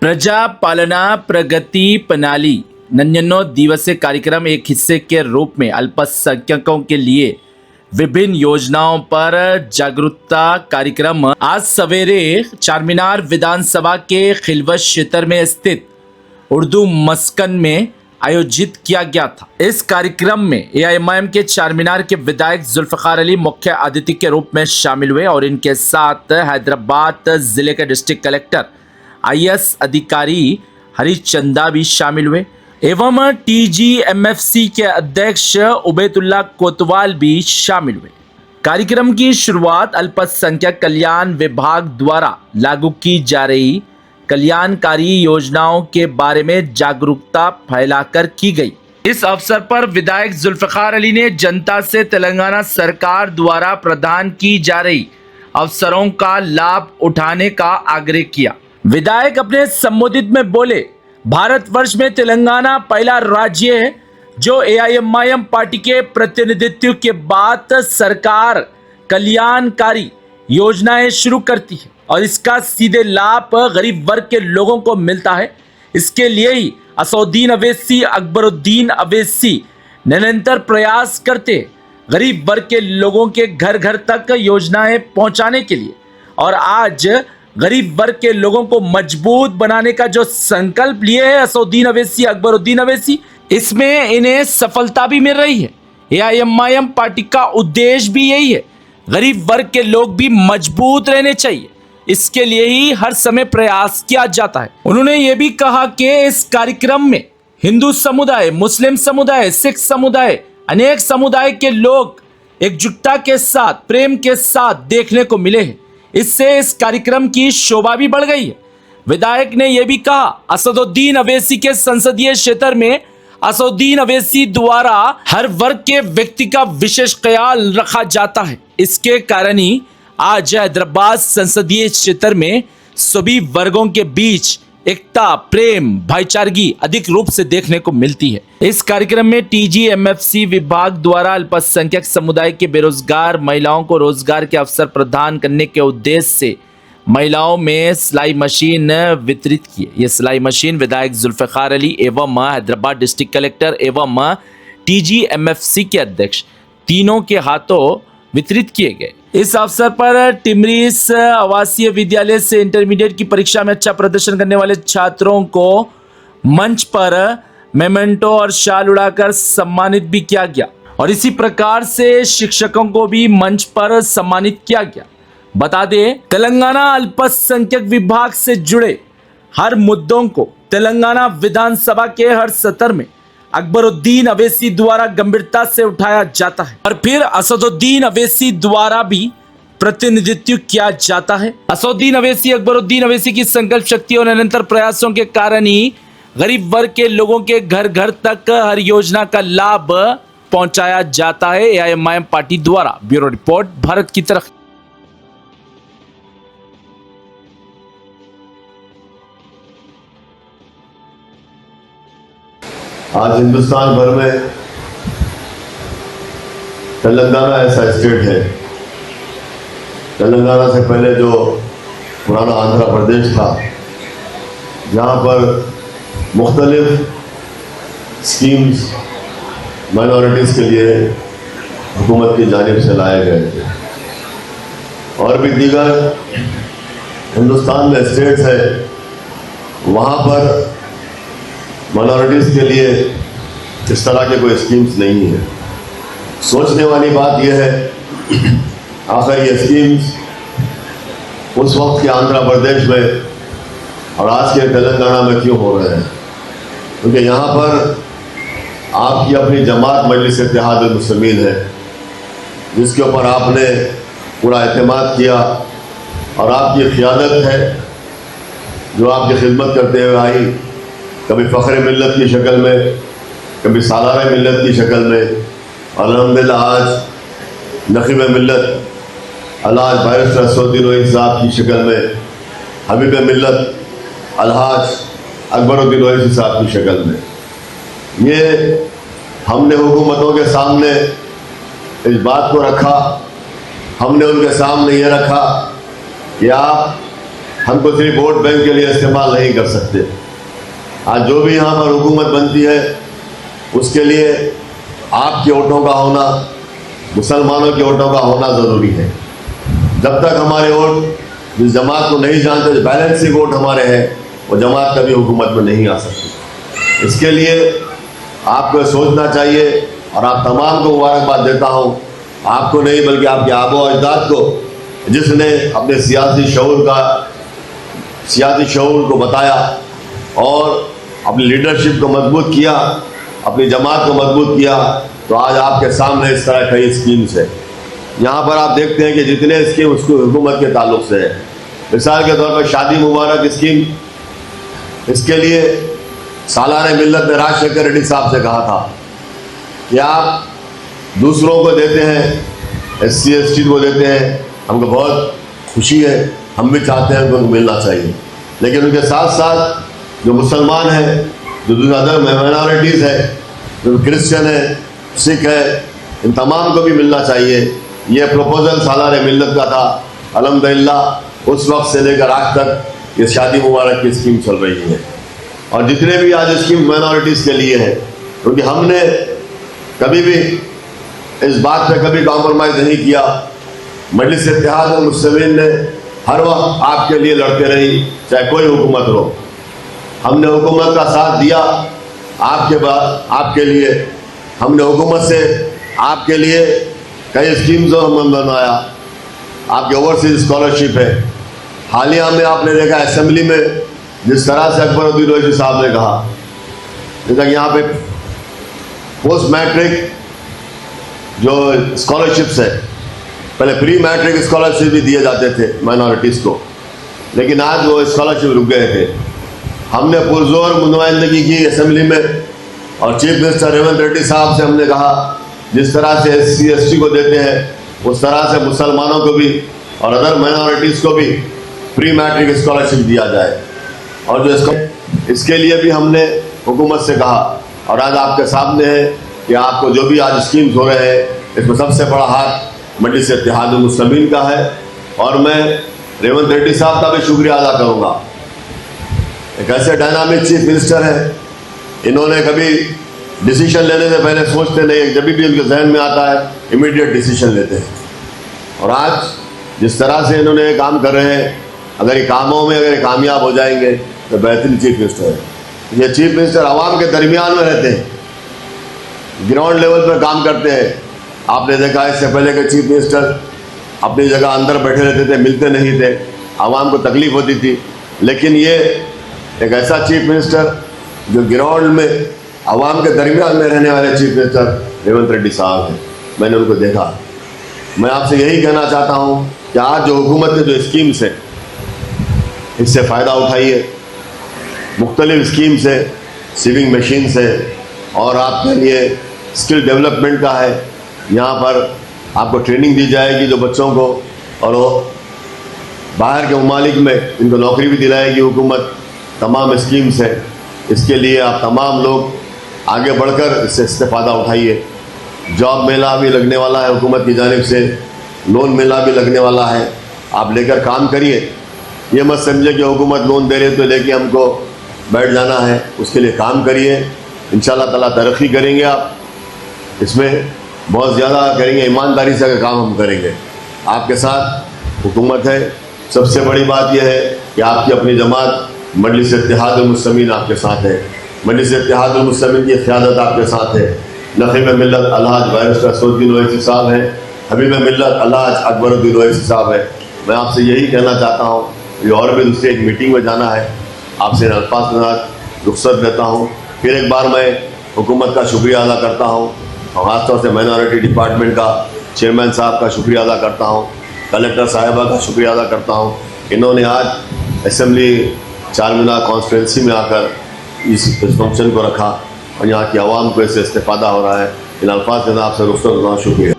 प्रजा पालना प्रगति प्रणाली 99 दिवसीय कार्यक्रम एक हिस्से के रूप में अल्पसंख्यकों के लिए विभिन्न योजनाओं पर जागरूकता कार्यक्रम आज सवेरे चारमीनार विधानसभा के खिलवत क्षेत्र में स्थित उर्दू मस्कन में आयोजित किया गया था। इस कार्यक्रम में एआईएमआईएम के चारमीनार के विधायक जुल्फिकार अली मुख्य अतिथि के रूप में शामिल हुए और इनके साथ हैदराबाद जिले के डिस्ट्रिक्ट कलेक्टर आईएएस अधिकारी हरिचंदा भी शामिल हुए एवं टीजीएमएफसी के अध्यक्ष उबैदुल्ला कोतवाल भी शामिल हुए। कार्यक्रम की शुरुआत अल्पसंख्यक कल्याण विभाग द्वारा लागू की जा रही कल्याणकारी योजनाओं के बारे में जागरूकता फैलाकर की गई। इस अवसर पर विधायक जुल्फिकार अली ने जनता से तेलंगाना सरकार द्वारा प्रदान की जा रही अवसरों का लाभ उठाने का आग्रह किया। विधायक अपने संबोधित में बोले, भारतवर्ष में तेलंगाना पहला राज्य है जो एआईएमआईएम पार्टी के प्रतिनिधित्व के बाद सरकार कल्याणकारी योजनाएं शुरू करती है और इसका सीधे लाभ गरीब वर्ग के लोगों को मिलता है। इसके लिए ही असदुद्दीन अवैसी, अकबरुद्दीन अवैसी निरंतर प्रयास करते हैं गरीब वर्ग के लोगों के घर घर तक योजनाएं पहुंचाने के लिए। और आज गरीब वर्ग के लोगों को मजबूत बनाने का जो संकल्प लिए है असदुद्दीन अवैसी, अकबरुद्दीन अवैसी, इसमें इन्हें सफलता भी मिल रही है। एआईएमआईएम पार्टी का उद्देश्य भी यही है, गरीब वर्ग के लोग भी मजबूत रहने चाहिए, इसके लिए ही हर समय प्रयास किया जाता है। उन्होंने ये भी कहा कि इस कार्यक्रम में हिंदू समुदाय, मुस्लिम समुदाय, सिख समुदाय, अनेक समुदाय के लोग एकजुटता के साथ, प्रेम के साथ देखने को मिले हैं। इससे इस कार्यक्रम की शोभा भी बढ़ गई है। विधायक ने यह भी कहा, असदुद्दीन अवैसी के संसदीय क्षेत्र में असदुद्दीन अवैसी द्वारा हर वर्ग के व्यक्ति का विशेष ख्याल रखा जाता है। इसके कारण ही आज हैदराबाद संसदीय क्षेत्र में सभी वर्गों के बीच एकता, प्रेम, भाईचारगी अधिक रूप से देखने को मिलती है। इस कार्यक्रम में टीजीएमएफसी विभाग द्वारा अल्पसंख्यक समुदाय के बेरोजगार महिलाओं को रोजगार के अवसर प्रदान करने के उद्देश्य से महिलाओं में सिलाई मशीन वितरित किए। ये सिलाई मशीन विधायक जुल्फिकार अली एवं हैदराबाद डिस्ट्रिक्ट कलेक्टर एवं टीजीएमएफसी के अध्यक्ष तीनों के हाथों वितरित किए गए। इस अवसर पर टिमरीस आवासीय विद्यालय से इंटरमीडिएट की परीक्षा में अच्छा प्रदर्शन करने वाले छात्रों को मंच पर मेमेंटो और शाल उड़ाकर सम्मानित भी किया गया और इसी प्रकार से शिक्षकों को भी मंच पर सम्मानित किया गया। बता दें, तेलंगाना अल्पसंख्यक विभाग से जुड़े हर मुद्दों को तेलंगाना विधानसभा के हर सत्र में अकबरुद्दीन अवैसी द्वारा गंभीरता से उठाया जाता है और फिर असदुद्दीन अवैसी द्वारा भी प्रतिनिधित्व किया जाता है। असदुद्दीन अवैसी, अकबरुद्दीन अवैसी की संकल्प शक्ति और निरंतर प्रयासों के कारण ही गरीब वर्ग के लोगों के घर घर तक हर योजना का लाभ पहुंचाया जाता है एआईएमआईएम पार्टी द्वारा। ब्यूरो रिपोर्ट, भारत की तरफ। आज हिंदुस्तान भर में तेलंगाना ऐसा स्टेट है। तेलंगाना से पहले जो पुराना आंध्र प्रदेश था, जहाँ पर मुख्तलिफ स्कीम्स माइनॉरिटीज़ के लिए हुकूमत की जानिब से लाए गए थे और भी दीगर हिंदुस्तान में स्टेट्स है, वहाँ पर माइनॉरिटीज़ के लिए इस तरह के कोई स्कीम्स नहीं है। सोचने वाली बात यह है, आखिर ये स्कीम्स उस वक्त के आंध्र प्रदेश में और आज के तेलंगाना में क्यों हो रहे हैं? क्योंकि यहाँ पर आपकी अपनी जमात मजलिस इत्तेहादुल मुस्लिमीन है, जिसके ऊपर आपने पूरा एतमाद किया और आपकी क़ियादत है जो आपकी खिदमत करते हुए आई, कभी फ़ख्र मिल्लत की शक्ल में, कभी सालार मिल्लत की शक्ल में, और अल्हम्दुलिल्लाह आज नक़ीब मिल्लत अलहाज बैरिस्टर असदुद्दीन ओवैसी साहब की शक्ल में, हबीब मिल्लत अलहाज अकबरुद्दीन ओवैसी साहब की शक्ल में। ये हमने हुकूमतों के सामने इस बात को रखा, हमने उनके सामने ये रखा कि आप हमको सिर्फ वोट बैंक के लिए इस्तेमाल नहीं कर सकते। आज जो भी यहाँ पर हुकूमत बनती है उसके लिए आपके वोटों का होना, मुसलमानों के वोटों का होना ज़रूरी है। जब तक हमारे वोट जिस जमात को नहीं जानते, जो बैलेंसिंग वोट हमारे हैं, वो जमात कभी हुकूमत में नहीं आ सकती। इसके लिए आपको सोचना चाहिए और आप तमाम को मुबारकबाद देता हूँ, आपको नहीं बल्कि आपके आबो अजदाद को, जिसने अपने सियासी शऊर को बताया और अपनी लीडरशिप को मजबूत किया, अपनी जमात को मजबूत किया। तो आज आपके सामने इस तरह कई स्कीम्स है। यहाँ पर आप देखते हैं कि जितने स्कीम उसको हुकूमत के ताल्लुक से है। मिसाल के तौर पर शादी मुबारक स्कीम, इसके लिए सालाना मिल्लत ने राजशेखर रेड्डी साहब से कहा था कि आप दूसरों को देते हैं, SC ST को देते हैं, हमको बहुत खुशी है, हम भी चाहते हैं उनको मिलना चाहिए। लेकिन उनके साथ साथ जो मुसलमान हैं, जो अदर माइनॉरिटीज़ है, जो क्रिश्चियन है, सिख है, इन तमाम को भी मिलना चाहिए। ये प्रपोजल सालाना मिल्लत का था। अल्हम्दुलिल्लाह उस वक्त से लेकर आज तक ये शादी मुबारक की स्कीम चल रही है। और जितने भी आज स्कीम माइनॉरिटीज़ के लिए है, क्योंकि हमने कभी भी इस बात पे कभी कॉम्प्रोमाइज़ नहीं किया। मजलिस इत्तेहाद मुस्लिमीन ने हर वक्त आपके लिए लड़ते रही, चाहे कोई हुकूमत हो। हमने हुकूमत का साथ दिया आपके लिए। हमने हुकूमत से आपके लिए कई स्कीम्स हम बनवाया। आपके ओवरसीज स्कॉलरशिप है। हालिया में आपने देखा असेंबली में जिस तरह से अकबरुद्दीन ओवैसी साहब ने कहा, जैसा कि यहाँ पे पोस्ट मैट्रिक जो स्कॉलरशिप्स है, पहले प्री मैट्रिक स्कॉलरशिप भी दिए जाते थे माइनॉरिटीज़ को, लेकिन आज वो स्कॉलरशिप रुक गए थे। हमने पुरजोर नुमाइंदगी की असेंबली में और चीफ मिनिस्टर रेवंत रेड्डी साहब से हमने कहा जिस तरह से SC ST को देते हैं उस तरह से मुसलमानों को भी और अदर माइनॉरिटीज़ को भी प्री मैट्रिक स्कॉलरशिप दिया जाए। और जो इसके लिए भी हमने हुकूमत से कहा और आज आपके सामने है कि आपको जो भी आज स्कीम्स हो रहे हैं इसमें सबसे बड़ा हाथ मजलिस इत्तेहाद मुस्लिमीन का है। और मैं रेवंत रेड्डी साहब का भी शुक्रिया अदा करूँगा। एक ऐसे डायनामिक चीफ मिनिस्टर हैं, इन्होंने कभी डिसीजन लेने से पहले सोचते नहीं, जब भी उनके जहन में आता है इमीडिएट डिसीजन लेते हैं। और आज जिस तरह से इन्होंने काम कर रहे हैं, अगर ये कामों में अगर कामयाब हो जाएंगे तो बेहतरीन चीफ मिनिस्टर है। ये चीफ मिनिस्टर आवाम के दरमियान में रहते हैं, ग्राउंड लेवल पर काम करते हैं। आपने देखा इससे पहले के चीफ मिनिस्टर अपनी जगह अंदर बैठे रहते थे, मिलते नहीं थे, आवाम को तकलीफ होती थी। लेकिन ये एक ऐसा चीफ मिनिस्टर जो ग्राउंड में आवाम के दरमियान में रहने वाले चीफ मिनिस्टर रेवंत रेड्डी साहब हैं। मैंने उनको देखा। मैं आपसे यही कहना चाहता हूँ कि आज जो हुकूमत के जो स्कीम्स हैं इससे फ़ायदा उठाइए। मुख्तलिफ स्कीम्स है, सीविंग मशीन्स है और आपके लिए स्किल डेवलपमेंट का है। यहाँ पर आपको ट्रेनिंग दी जाएगी जो बच्चों को, और वो बाहर के ममालिक में इनको नौकरी भी दिलाएगी हुकूमत। तमाम स्कीम्स हैं, इसके लिए आप तमाम लोग आगे बढ़कर इससे इस्तेफ़ादा उठाइए। जॉब मेला भी लगने वाला है हुकूमत की जानिब से, लोन मेला भी लगने वाला है, आप लेकर काम करिए। ये मत समझे कि हुकूमत लोन दे रही तो लेके हमको बैठ जाना है, उसके लिए काम करिए। इंशाअल्लाह ताला तरक्की करेंगे आप, इसमें बहुत ज़्यादा करेंगे। ईमानदारी से अगर काम हम करेंगे, आपके साथ हुकूमत है। सबसे बड़ी बात यह है कि आपकी अपनी जमात मजलिस इत्तेहाद मुस्लिमीन आपके साथ है। मजलिस इत्तेहाद मुस्लिमीन की क़यादत आपके साथ है। नक़ीब मिल्लत अलहाज बैरिस्टर असदुद्दीन ओवैसी साहब हैं, हबीब मिल्लत अलहाज अकबरुद्दीन ओवैसी साहब है। मैं आपसे यही कहना चाहता हूँ कि और भी दूसरी एक मीटिंग में जाना है, आपसे इन अल्फाज के साथ रुख्सत लेता हूँ। फिर एक बार मैं हुकूमत का शुक्रिया अदा करता हूँ और ख़ासतौर से माइनॉरिटी डिपार्टमेंट का चेयरमैन साहब का शुक्रिया अदा करता हूँ, कलेक्टर साहिबा का शुक्रिया अदा करता हूँ। इन्होंने आज असेंबली चारमीनार कॉन्स्टिट्यूंसी में आकर इस फंक्शन को रखा और यहाँ की आवाम को इससे इस्तेफ़ादा हो रहा है। इन अल्फाज के साथ आपसे रुख्सत लेता हूँ। शुक्रिया।